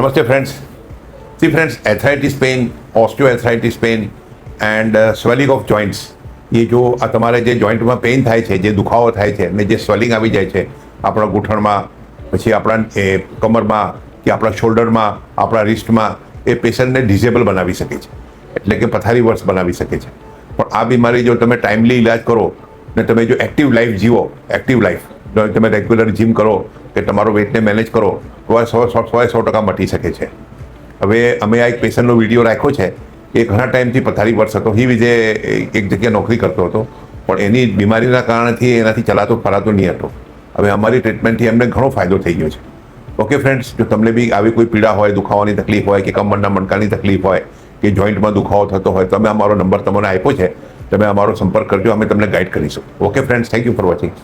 Namaste friends. See friends, arthritis pain, osteoarthritis pain and swelling of joints. એ જો આ તમારે જે જોઈન્ટમાં પેઇન થાય છે, જે દુખાવો થાય છે ને જે સ્વેલિંગ આવી જાય છે આપણા ગૂંઠણમાં, પછી આપણા એ કમરમાં કે આપણા શોલ્ડરમાં, આપણા રિસ્ટમાં, એ પેશન્ટને ડિઝેબલ બનાવી શકે છે, એટલે કે પથારી વર્ષ બનાવી શકે છે. પણ આ બીમારી જો તમે ટાઈમલી ઇલાજ કરો ને તમે જો એક્ટિવ લાઈફ જીવો, એક્ટિવ લાઈફ તમે રેગ્યુલર જીમ કરો કે તમારો વેટને મેનેજ કરો તો આ 100% મટી શકે છે. હવે અમે આ એક પેશન્ટનો વિડીયો રાખ્યો છે. એ ઘણા ટાઈમથી પથારી વર્ષ હતો. હી વિજે એક જગ્યાએ નોકરી કરતો હતો, પણ એની બીમારીના કારણથી એનાથી ચલાતો ફરાતો નહીં હતો. હવે અમારી ટ્રીટમેન્ટથી એમને ઘણો ફાયદો થઈ ગયો છે. ઓકે ફ્રેન્ડ્સ, જો તમને બી આવી કોઈ પીડા હોય, દુખાવાની તકલીફ હોય કે કમરના મણકાની તકલીફ હોય કે જોઈન્ટમાં દુખાવો થતો હોય તો અમે અમારો નંબર તમને આપ્યો છે, તમે અમારો સંપર્ક કરજો, અમે તમને ગાઈડ કરીશું. Okay friends, thank you for watching.